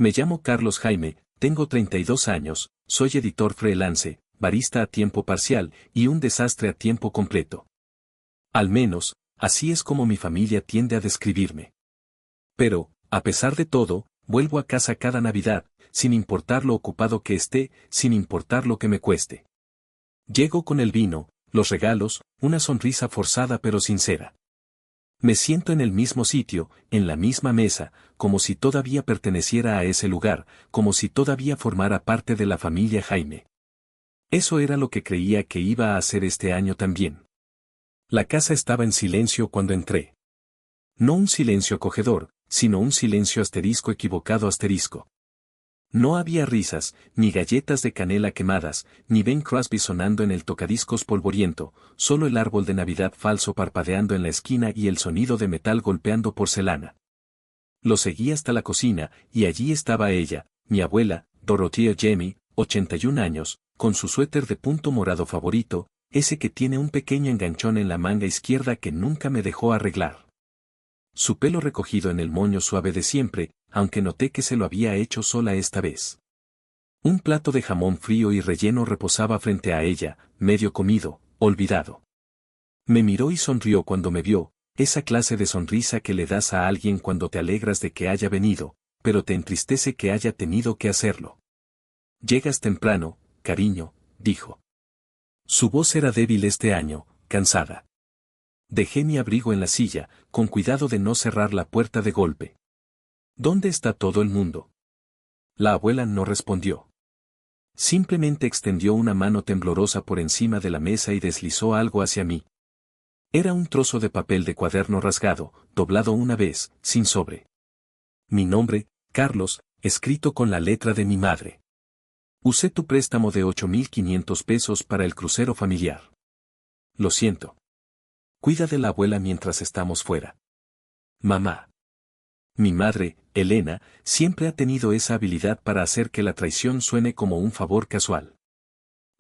Me llamo Carlos Jaime, tengo 32 años, soy editor freelance, barista a tiempo parcial y un desastre a tiempo completo. Al menos, así es como mi familia tiende a describirme. Pero, a pesar de todo, vuelvo a casa cada Navidad, sin importar lo ocupado que esté, sin importar lo que me cueste. Llego con el vino, los regalos, una sonrisa forzada pero sincera. Me siento en el mismo sitio, en la misma mesa, como si todavía perteneciera a ese lugar, como si todavía formara parte de la familia Jaime. Eso era lo que creía que iba a hacer este año también. La casa estaba en silencio cuando entré. No un silencio acogedor, sino un silencio asterisco equivocado asterisco. No había risas, ni galletas de canela quemadas, ni Ben Crosby sonando en el tocadiscos polvoriento, solo el árbol de Navidad falso parpadeando en la esquina y el sonido de metal golpeando porcelana. Lo seguí hasta la cocina, y allí estaba ella, mi abuela, Dorothea Jamie, 81 años, con su suéter de punto morado favorito, ese que tiene un pequeño enganchón en la manga izquierda que nunca me dejó arreglar. Su pelo recogido en el moño suave de siempre, aunque noté que se lo había hecho sola esta vez. Un plato de jamón frío y relleno reposaba frente a ella, medio comido, olvidado. Me miró y sonrió cuando me vio, esa clase de sonrisa que le das a alguien cuando te alegras de que haya venido, pero te entristece que haya tenido que hacerlo. Llegas temprano, cariño, dijo. Su voz era débil este año, cansada. Dejé mi abrigo en la silla, con cuidado de no cerrar la puerta de golpe. ¿Dónde está todo el mundo? La abuela no respondió. Simplemente extendió una mano temblorosa por encima de la mesa y deslizó algo hacia mí. Era un trozo de papel de cuaderno rasgado, doblado una vez, sin sobre. Mi nombre, Carlos, escrito con la letra de mi madre. Usé tu préstamo de 8.500 pesos para el crucero familiar. Lo siento. Cuida de la abuela mientras estamos fuera. Mamá. Mi madre, Elena, siempre ha tenido esa habilidad para hacer que la traición suene como un favor casual.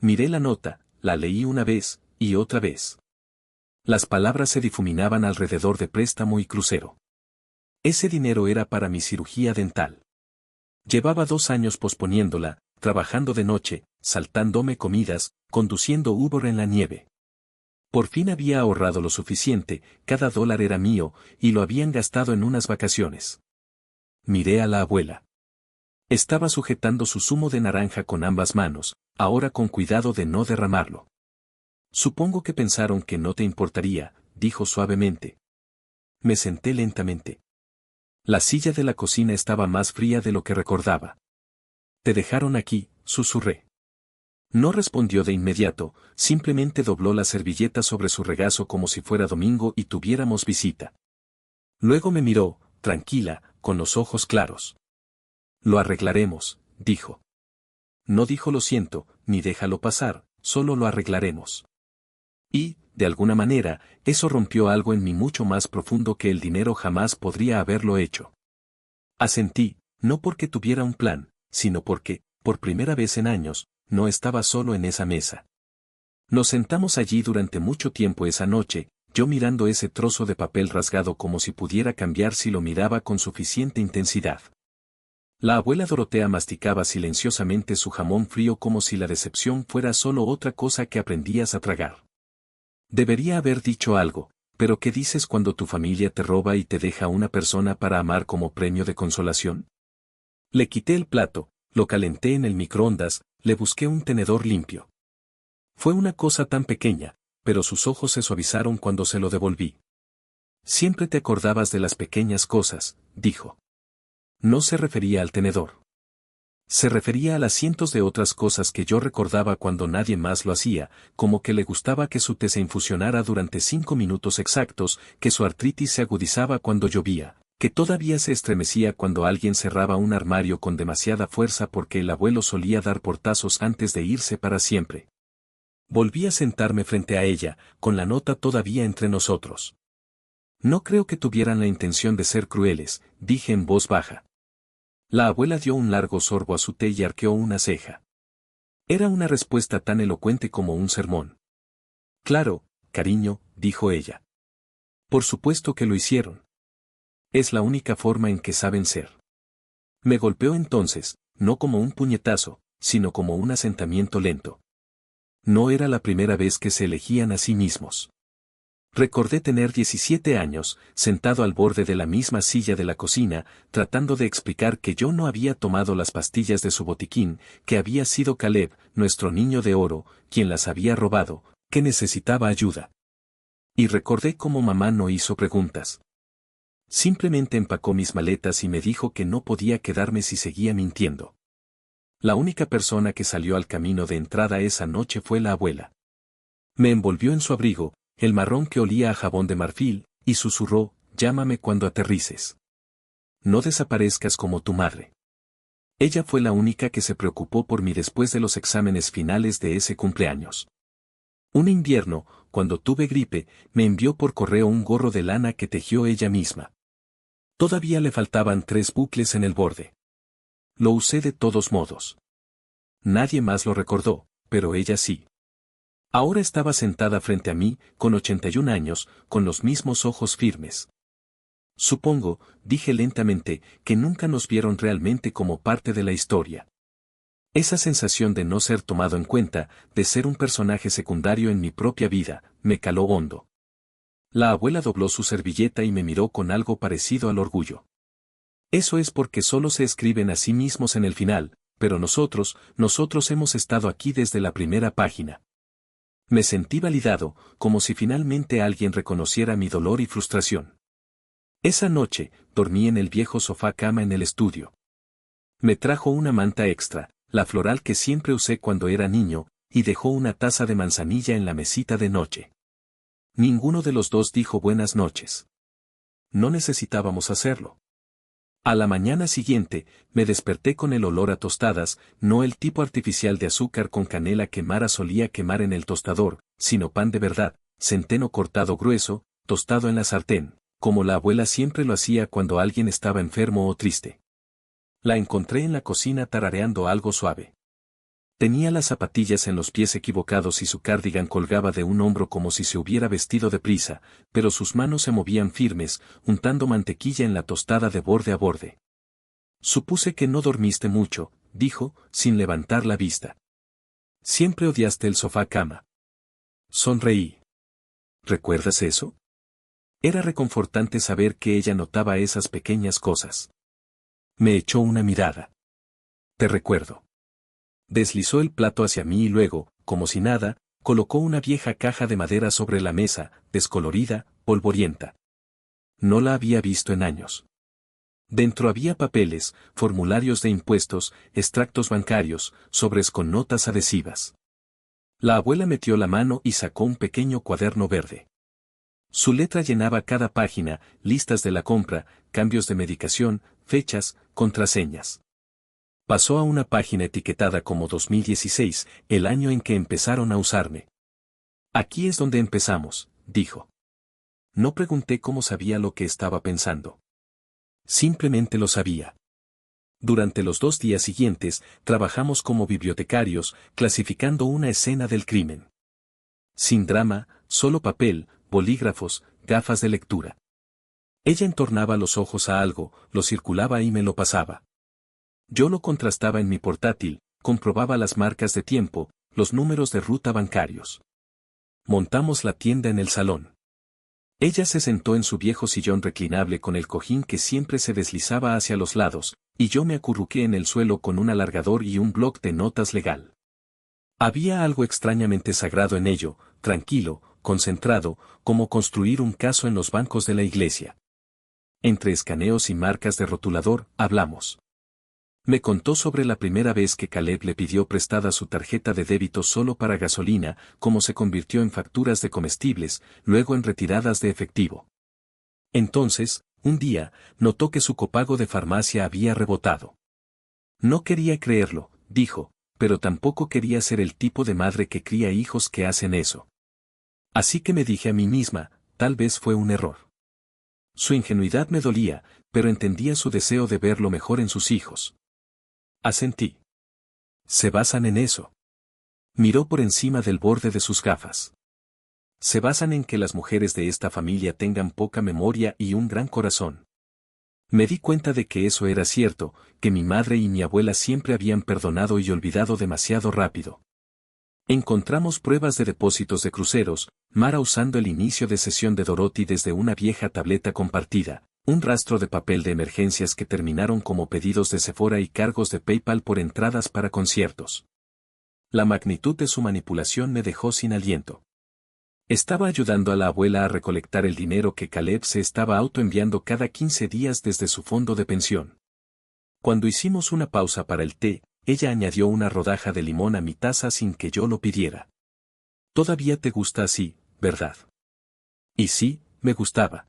Miré la nota, la leí una vez, y otra vez. Las palabras se difuminaban alrededor de préstamo y crucero. Ese dinero era para mi cirugía dental. Llevaba 2 años posponiéndola, trabajando de noche, saltándome comidas, conduciendo Uber en la nieve. Por fin había ahorrado lo suficiente, cada dólar era mío, y lo habían gastado en unas vacaciones. Miré a la abuela. Estaba sujetando su zumo de naranja con ambas manos, ahora con cuidado de no derramarlo. Supongo que pensaron que no te importaría, dijo suavemente. Me senté lentamente. La silla de la cocina estaba más fría de lo que recordaba. Te dejaron aquí, susurré. No respondió de inmediato, simplemente dobló la servilleta sobre su regazo como si fuera domingo y tuviéramos visita. Luego me miró, tranquila, con los ojos claros. Lo arreglaremos, dijo. No dijo lo siento, ni déjalo pasar, solo lo arreglaremos. Y, de alguna manera, eso rompió algo en mí mucho más profundo que el dinero jamás podría haberlo hecho. Asentí, no porque tuviera un plan, sino porque, por primera vez en años, no estaba solo en esa mesa. Nos sentamos allí durante mucho tiempo esa noche, yo mirando ese trozo de papel rasgado como si pudiera cambiar si lo miraba con suficiente intensidad. La abuela Dorotea masticaba silenciosamente su jamón frío como si la decepción fuera solo otra cosa que aprendías a tragar. Debería haber dicho algo, pero ¿qué dices cuando tu familia te roba y te deja una persona para amar como premio de consolación? Le quité el plato, lo calenté en el microondas, le busqué un tenedor limpio. Fue una cosa tan pequeña, pero sus ojos se suavizaron cuando se lo devolví. Siempre te acordabas de las pequeñas cosas, dijo. No se refería al tenedor. Se refería a las cientos de otras cosas que yo recordaba cuando nadie más lo hacía, como que le gustaba que su té se infusionara durante 5 minutos exactos, que su artritis se agudizaba cuando llovía, que todavía se estremecía cuando alguien cerraba un armario con demasiada fuerza porque el abuelo solía dar portazos antes de irse para siempre. Volví a sentarme frente a ella, con la nota todavía entre nosotros. No creo que tuvieran la intención de ser crueles, dije en voz baja. La abuela dio un largo sorbo a su té y arqueó una ceja. Era una respuesta tan elocuente como un sermón. Claro, cariño, dijo ella. Por supuesto que lo hicieron. Es la única forma en que saben ser. Me golpeó entonces, no como un puñetazo, sino como un asentamiento lento. No era la primera vez que se elegían a sí mismos. Recordé tener 17 años, sentado al borde de la misma silla de la cocina, tratando de explicar que yo no había tomado las pastillas de su botiquín, que había sido Caleb, nuestro niño de oro, quien las había robado, que necesitaba ayuda. Y recordé cómo mamá no hizo preguntas. Simplemente empacó mis maletas y me dijo que no podía quedarme si seguía mintiendo. La única persona que salió al camino de entrada esa noche fue la abuela. Me envolvió en su abrigo, el marrón que olía a jabón de marfil, y susurró, llámame cuando aterrices. No desaparezcas como tu madre. Ella fue la única que se preocupó por mí después de los exámenes finales de ese cumpleaños. Un invierno, cuando tuve gripe, me envió por correo un gorro de lana que tejió ella misma. Todavía le faltaban 3 bucles en el borde. Lo usé de todos modos. Nadie más lo recordó, pero ella sí. Ahora estaba sentada frente a mí, con 81 años, con los mismos ojos firmes. Supongo, dije lentamente, que nunca nos vieron realmente como parte de la historia. Esa sensación de no ser tomado en cuenta, de ser un personaje secundario en mi propia vida, me caló hondo. La abuela dobló su servilleta y me miró con algo parecido al orgullo. Eso es porque solo se escriben a sí mismos en el final, pero nosotros hemos estado aquí desde la primera página. Me sentí validado, como si finalmente alguien reconociera mi dolor y frustración. Esa noche, dormí en el viejo sofá cama en el estudio. Me trajo una manta extra, la floral que siempre usé cuando era niño, y dejó una taza de manzanilla en la mesita de noche. Ninguno de los dos dijo buenas noches. No necesitábamos hacerlo. A la mañana siguiente, me desperté con el olor a tostadas, no el tipo artificial de azúcar con canela que Mara solía quemar en el tostador, sino pan de verdad, centeno cortado grueso, tostado en la sartén, como la abuela siempre lo hacía cuando alguien estaba enfermo o triste. La encontré en la cocina tarareando algo suave. Tenía las zapatillas en los pies equivocados y su cardigan colgaba de un hombro como si se hubiera vestido deprisa, pero sus manos se movían firmes, untando mantequilla en la tostada de borde a borde. Supuse que no dormiste mucho, dijo, sin levantar la vista. Siempre odiaste el sofá cama. Sonreí. ¿Recuerdas eso? Era reconfortante saber que ella notaba esas pequeñas cosas. Me echó una mirada. Te recuerdo. Deslizó el plato hacia mí y luego, como si nada, colocó una vieja caja de madera sobre la mesa, descolorida, polvorienta. No la había visto en años. Dentro había papeles, formularios de impuestos, extractos bancarios, sobres con notas adhesivas. La abuela metió la mano y sacó un pequeño cuaderno verde. Su letra llenaba cada página, listas de la compra, cambios de medicación, fechas, contraseñas. Pasó a una página etiquetada como 2016, el año en que empezaron a usarme. Aquí es donde empezamos, dijo. No pregunté cómo sabía lo que estaba pensando. Simplemente lo sabía. Durante los 2 días siguientes, trabajamos como bibliotecarios, clasificando una escena del crimen. Sin drama, solo papel, bolígrafos, gafas de lectura. Ella entornaba los ojos a algo, lo circulaba y me lo pasaba. Yo lo contrastaba en mi portátil, comprobaba las marcas de tiempo, los números de ruta bancarios. Montamos la tienda en el salón. Ella se sentó en su viejo sillón reclinable con el cojín que siempre se deslizaba hacia los lados, y yo me acurruqué en el suelo con un alargador y un bloc de notas legal. Había algo extrañamente sagrado en ello, tranquilo, concentrado, como construir un caso en los bancos de la iglesia. Entre escaneos y marcas de rotulador, hablamos. Me contó sobre la primera vez que Caleb le pidió prestada su tarjeta de débito solo para gasolina, cómo se convirtió en facturas de comestibles, luego en retiradas de efectivo. Entonces, un día, notó que su copago de farmacia había rebotado. No quería creerlo, dijo, pero tampoco quería ser el tipo de madre que cría hijos que hacen eso. Así que me dije a mí misma, tal vez fue un error. Su ingenuidad me dolía, pero entendía su deseo de ver lo mejor en sus hijos. Asentí. Se basan en eso. Miró por encima del borde de sus gafas. Se basan en que las mujeres de esta familia tengan poca memoria y un gran corazón. Me di cuenta de que eso era cierto, que mi madre y mi abuela siempre habían perdonado y olvidado demasiado rápido. Encontramos pruebas de depósitos de cruceros, Mara usando el inicio de sesión de Dorothy desde una vieja tableta compartida, un rastro de papel de emergencias que terminaron como pedidos de Sephora y cargos de PayPal por entradas para conciertos. La magnitud de su manipulación me dejó sin aliento. Estaba ayudando a la abuela a recolectar el dinero que Caleb se estaba autoenviando cada 15 días desde su fondo de pensión. Cuando hicimos una pausa para el té, ella añadió una rodaja de limón a mi taza sin que yo lo pidiera. Todavía te gusta así, ¿verdad? Y sí, me gustaba.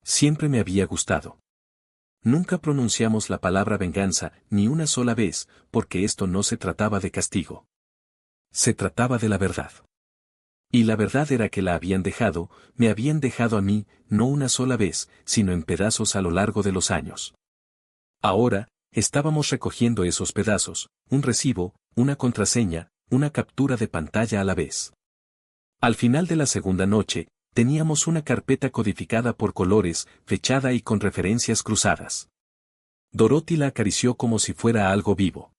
Siempre me había gustado. Nunca pronunciamos la palabra venganza, ni una sola vez, porque esto no se trataba de castigo. Se trataba de la verdad. Y la verdad era que la habían dejado, me habían dejado a mí, no una sola vez, sino en pedazos a lo largo de los años. Ahora, estábamos recogiendo esos pedazos, un recibo, una contraseña, una captura de pantalla a la vez. Al final de la segunda noche, teníamos una carpeta codificada por colores, fechada y con referencias cruzadas. Dorothy la acarició como si fuera algo vivo.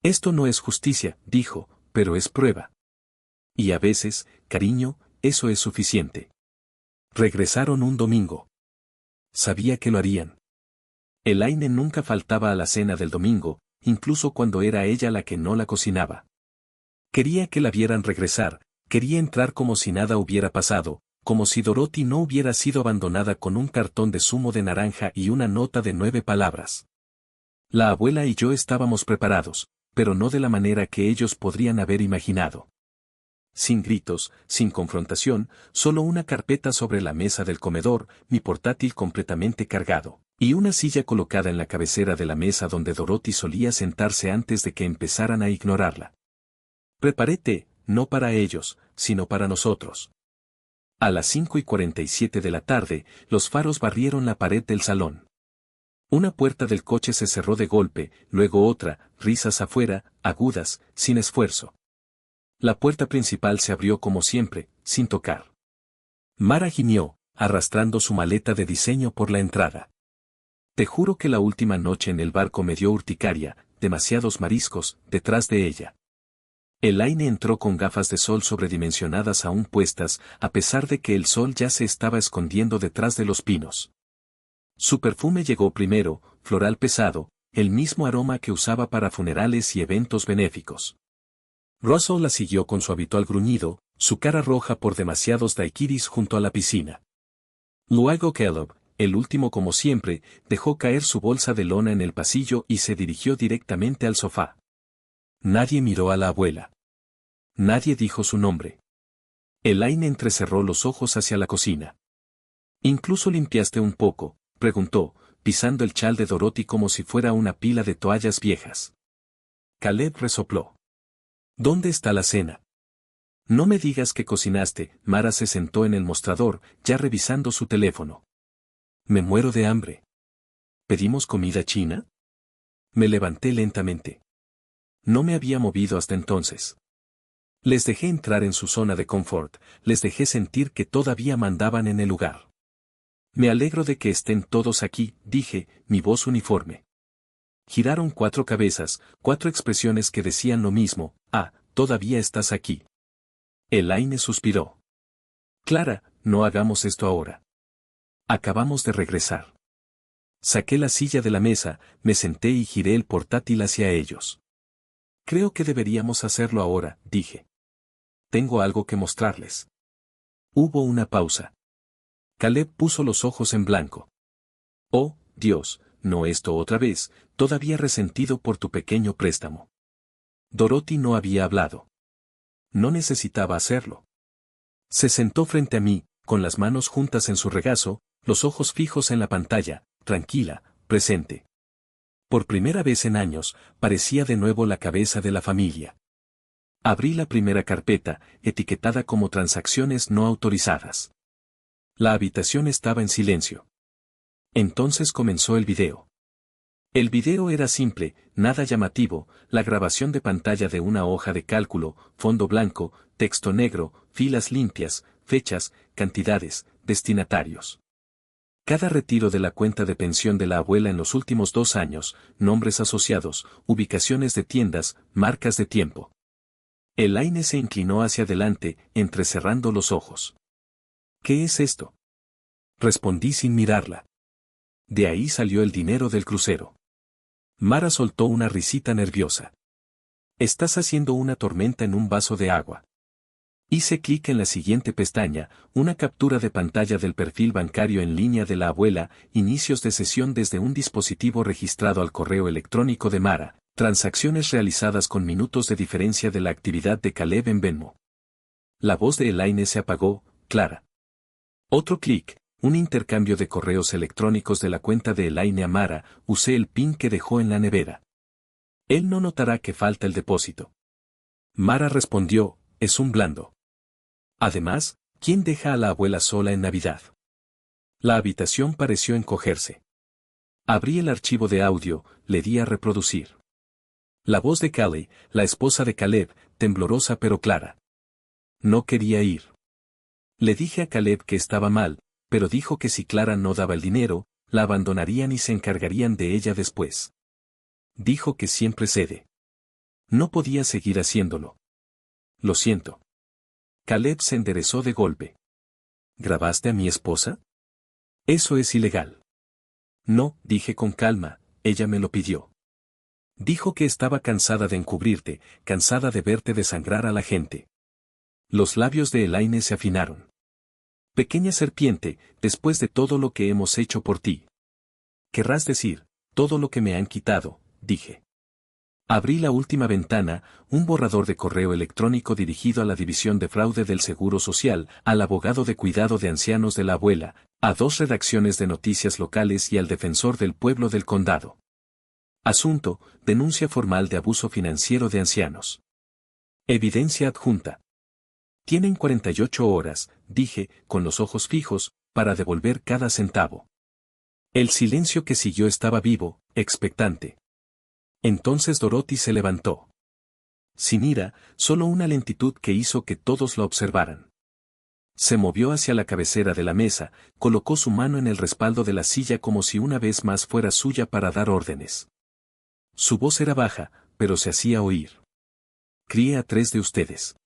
Esto no es justicia, dijo, pero es prueba. Y a veces, cariño, eso es suficiente. Regresaron un domingo. Sabía que lo harían. Elaine nunca faltaba a la cena del domingo, incluso cuando era ella la que no la cocinaba. Quería que la vieran regresar, quería entrar como si nada hubiera pasado, como si Dorothy no hubiera sido abandonada con un cartón de zumo de naranja y una nota de 9 palabras. La abuela y yo estábamos preparados, pero no de la manera que ellos podrían haber imaginado. Sin gritos, sin confrontación, solo una carpeta sobre la mesa del comedor, mi portátil completamente cargado, y una silla colocada en la cabecera de la mesa donde Dorothy solía sentarse antes de que empezaran a ignorarla. Preparé té, no para ellos, sino para nosotros. A las 5:47 de la tarde, los faros barrieron la pared del salón. Una puerta del coche se cerró de golpe, luego otra, risas afuera, agudas, sin esfuerzo. La puerta principal se abrió como siempre, sin tocar. Mara gimió, arrastrando su maleta de diseño por la entrada. Te juro que la última noche en el barco me dio urticaria, demasiados mariscos, detrás de ella. Elaine entró con gafas de sol sobredimensionadas aún puestas, a pesar de que el sol ya se estaba escondiendo detrás de los pinos. Su perfume llegó primero, floral pesado, el mismo aroma que usaba para funerales y eventos benéficos. Russell la siguió con su habitual gruñido, su cara roja por demasiados daiquiris junto a la piscina. Luego Caleb, el último como siempre, dejó caer su bolsa de lona en el pasillo y se dirigió directamente al sofá. Nadie miró a la abuela. Nadie dijo su nombre. Elaine entrecerró los ojos hacia la cocina. ¿Incluso limpiaste un poco?, preguntó, pisando el chal de Dorothy como si fuera una pila de toallas viejas. Caleb resopló. ¿Dónde está la cena? No me digas que cocinaste. Mara se sentó en el mostrador, ya revisando su teléfono. Me muero de hambre. ¿Pedimos comida china? Me levanté lentamente. No me había movido hasta entonces. Les dejé entrar en su zona de confort, les dejé sentir que todavía mandaban en el lugar. Me alegro de que estén todos aquí, dije, mi voz uniforme. Giraron 4 cabezas, 4 expresiones que decían lo mismo. Ah, todavía estás aquí. Elaine suspiró. Clara, no hagamos esto ahora. Acabamos de regresar. Saqué la silla de la mesa, me senté y giré el portátil hacia ellos. Creo que deberíamos hacerlo ahora, dije. Tengo algo que mostrarles. Hubo una pausa. Caleb puso los ojos en blanco. Oh, Dios, no esto otra vez, todavía resentido por tu pequeño préstamo. Dorothy no había hablado. No necesitaba hacerlo. Se sentó frente a mí, con las manos juntas en su regazo, los ojos fijos en la pantalla, tranquila, presente. Por primera vez en años, parecía de nuevo la cabeza de la familia. Abrí la primera carpeta, etiquetada como transacciones no autorizadas. La habitación estaba en silencio. Entonces comenzó el video. El video era simple, nada llamativo, la grabación de pantalla de una hoja de cálculo, fondo blanco, texto negro, filas limpias, fechas, cantidades, destinatarios. Cada retiro de la cuenta de pensión de la abuela en los últimos 2 años, nombres asociados, ubicaciones de tiendas, marcas de tiempo. Elaine se inclinó hacia adelante, entrecerrando los ojos. ¿Qué es esto? Respondí sin mirarla. De ahí salió el dinero del crucero. Mara soltó una risita nerviosa. Estás haciendo una tormenta en un vaso de agua. Hice clic en la siguiente pestaña, una captura de pantalla del perfil bancario en línea de la abuela, inicios de sesión desde un dispositivo registrado al correo electrónico de Mara, transacciones realizadas con minutos de diferencia de la actividad de Caleb en Venmo. La voz de Elaine se apagó, clara. Otro clic, un intercambio de correos electrónicos de la cuenta de Elaine a Mara, usé el PIN que dejó en la nevera. Él no notará que falta el depósito. Mara respondió, es un blando. Además, ¿quién deja a la abuela sola en Navidad? La habitación pareció encogerse. Abrí el archivo de audio, le di a reproducir. La voz de Callie, la esposa de Caleb, temblorosa pero clara. No quería ir. Le dije a Caleb que estaba mal, pero dijo que si Clara no daba el dinero, la abandonarían y se encargarían de ella después. Dijo que siempre cede. No podía seguir haciéndolo. Lo siento. Caleb se enderezó de golpe. ¿Grabaste a mi esposa? Eso es ilegal. No, dije con calma, ella me lo pidió. Dijo que estaba cansada de encubrirte, cansada de verte desangrar a la gente. Los labios de Elaine se afinaron. Pequeña serpiente, después de todo lo que hemos hecho por ti. Querrás decir, todo lo que me han quitado, dije. Abrí la última ventana, un borrador de correo electrónico dirigido a la División de Fraude del Seguro Social, al abogado de cuidado de ancianos de la abuela, a 2 redacciones de noticias locales y al defensor del pueblo del condado. Asunto, denuncia formal de abuso financiero de ancianos. Evidencia adjunta. Tienen 48 horas, dije, con los ojos fijos, para devolver cada centavo. El silencio que siguió estaba vivo, expectante. Entonces Dorothy se levantó. Sin ira, solo una lentitud que hizo que todos la observaran. Se movió hacia la cabecera de la mesa, colocó su mano en el respaldo de la silla como si una vez más fuera suya para dar órdenes. Su voz era baja, pero se hacía oír. Crié a 3 de ustedes.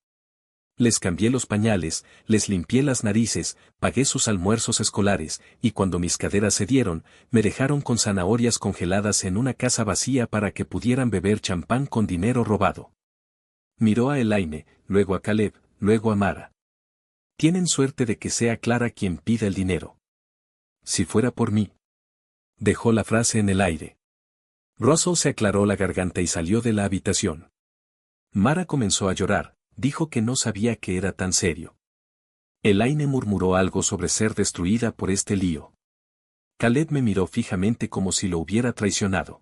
Les cambié los pañales, les limpié las narices, pagué sus almuerzos escolares, y cuando mis caderas cedieron, me dejaron con zanahorias congeladas en una casa vacía para que pudieran beber champán con dinero robado. Miró a Elaine, luego a Caleb, luego a Mara. Tienen suerte de que sea Clara quien pida el dinero. Si fuera por mí. Dejó la frase en el aire. Russell se aclaró la garganta y salió de la habitación. Mara comenzó a llorar. Dijo que no sabía que era tan serio. Elaine murmuró algo sobre ser destruida por este lío. Caleb me miró fijamente como si lo hubiera traicionado.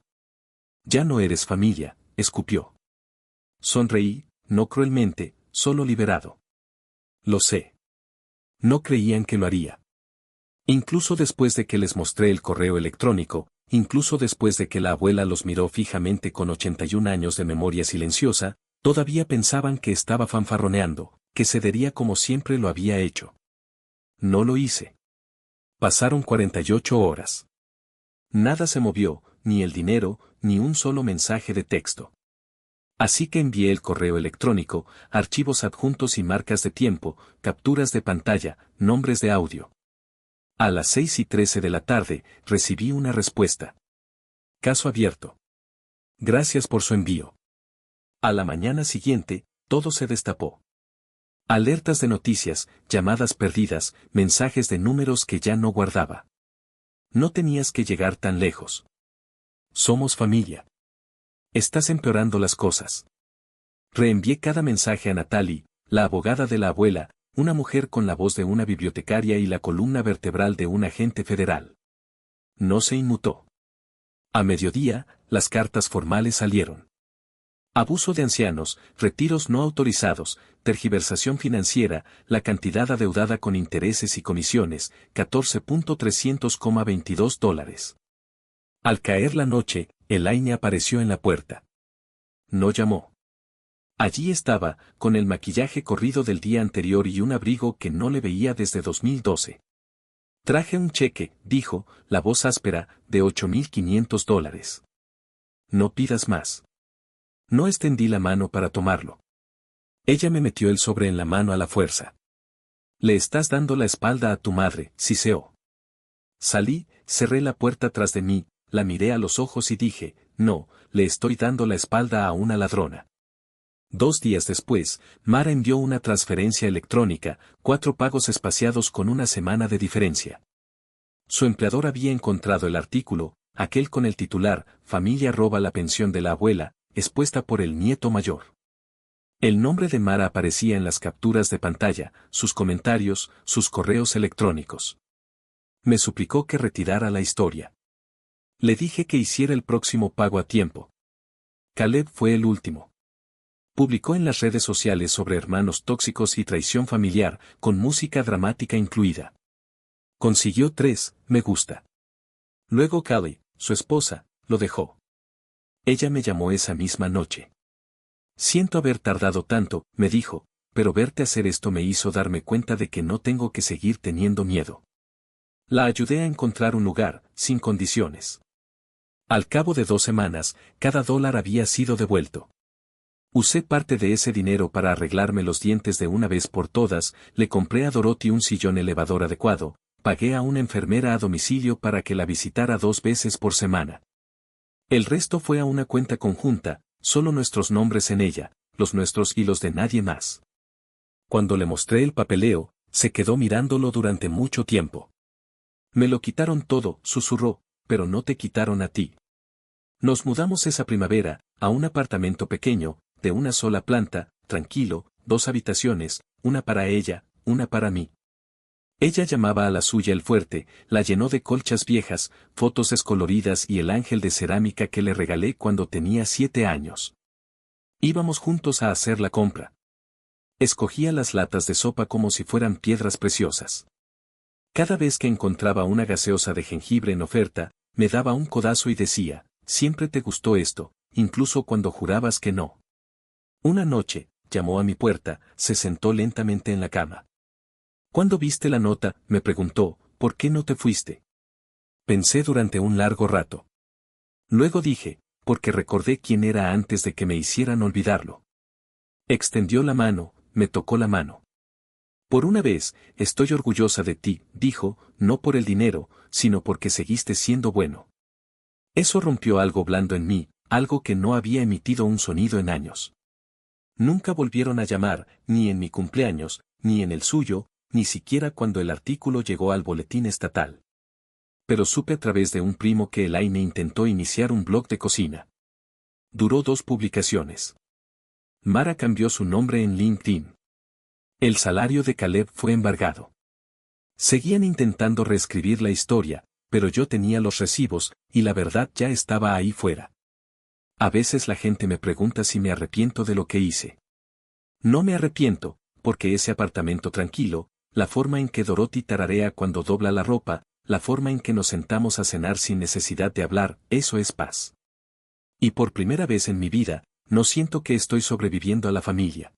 Ya no eres familia, escupió. Sonreí, no cruelmente, solo liberado. Lo sé. No creían que lo haría. Incluso después de que les mostré el correo electrónico, incluso después de que la abuela los miró fijamente con 81 años de memoria silenciosa, todavía pensaban que estaba fanfarroneando, que cedería como siempre lo había hecho. No lo hice. Pasaron 48 horas. Nada se movió, ni el dinero, ni un solo mensaje de texto. Así que envié el correo electrónico, archivos adjuntos y marcas de tiempo, capturas de pantalla, nombres de audio. A las 6:13 de la tarde, recibí una respuesta. Caso abierto. Gracias por su envío. A la mañana siguiente, todo se destapó. Alertas de noticias, llamadas perdidas, mensajes de números que ya no guardaba. No tenías que llegar tan lejos. Somos familia. Estás empeorando las cosas. Reenvié cada mensaje a Natalie, la abogada de la abuela, una mujer con la voz de una bibliotecaria y la columna vertebral de un agente federal. No se inmutó. A mediodía, las cartas formales salieron. Abuso de ancianos, retiros no autorizados, tergiversación financiera, la cantidad adeudada con intereses y comisiones, $14,322. Al caer la noche, Elaine apareció en la puerta. No llamó. Allí estaba, con el maquillaje corrido del día anterior y un abrigo que no le veía desde 2012. Traje un cheque, dijo, la voz áspera, de $8.500. No pidas más. No extendí la mano para tomarlo. Ella me metió el sobre en la mano a la fuerza. Le estás dando la espalda a tu madre, siseó. Salí, cerré la puerta tras de mí, la miré a los ojos y dije, no, le estoy dando la espalda a una ladrona. 2 días después, Mara envió una transferencia electrónica, 4 pagos espaciados con una semana de diferencia. Su empleador había encontrado el artículo, aquel con el titular, Familia roba la pensión de la abuela, expuesta por el nieto mayor. El nombre de Mara aparecía en las capturas de pantalla, sus comentarios, sus correos electrónicos. Me suplicó que retirara la historia. Le dije que hiciera el próximo pago a tiempo. Caleb fue el último. Publicó en las redes sociales sobre hermanos tóxicos y traición familiar, con música dramática incluida. Consiguió 3 me gusta. Luego Callie, su esposa, lo dejó. Ella me llamó esa misma noche. Siento haber tardado tanto, me dijo, pero verte hacer esto me hizo darme cuenta de que no tengo que seguir teniendo miedo. La ayudé a encontrar un lugar, sin condiciones. Al cabo de 2 semanas, cada $1 había sido devuelto. Usé parte de ese dinero para arreglarme los dientes de una vez por todas, le compré a Dorothy un sillón elevador adecuado, pagué a una enfermera a domicilio para que la visitara 2 veces por semana. El resto fue a una cuenta conjunta, solo nuestros nombres en ella, los nuestros y los de nadie más. Cuando le mostré el papeleo, se quedó mirándolo durante mucho tiempo. Me lo quitaron todo, susurró, pero no te quitaron a ti. Nos mudamos esa primavera, a un apartamento pequeño, de una sola planta, tranquilo, 2 habitaciones, una para ella, una para mí. Ella llamaba a la suya el fuerte, la llenó de colchas viejas, fotos descoloridas y el ángel de cerámica que le regalé cuando tenía 7 años. Íbamos juntos a hacer la compra. Escogía las latas de sopa como si fueran piedras preciosas. Cada vez que encontraba una gaseosa de jengibre en oferta, me daba un codazo y decía, siempre te gustó esto, incluso cuando jurabas que no. Una noche, llamó a mi puerta, se sentó lentamente en la cama. ¿Cuándo viste la nota?, me preguntó, ¿por qué no te fuiste? Pensé durante un largo rato. Luego dije, porque recordé quién era antes de que me hicieran olvidarlo. Extendió la mano, me tocó la mano. Por una vez, estoy orgullosa de ti, dijo, no por el dinero, sino porque seguiste siendo bueno. Eso rompió algo blando en mí, algo que no había emitido un sonido en años. Nunca volvieron a llamar, ni en mi cumpleaños, ni en el suyo, ni siquiera cuando el artículo llegó al boletín estatal. Pero supe a través de un primo que Elaine intentó iniciar un blog de cocina. Duró 2 publicaciones. Mara cambió su nombre en LinkedIn. El salario de Caleb fue embargado. Seguían intentando reescribir la historia, pero yo tenía los recibos, y la verdad ya estaba ahí fuera. A veces la gente me pregunta si me arrepiento de lo que hice. No me arrepiento, porque ese apartamento tranquilo, la forma en que Dorothy tararea cuando dobla la ropa, la forma en que nos sentamos a cenar sin necesidad de hablar, eso es paz. Y por primera vez en mi vida, no siento que estoy sobreviviendo a la familia.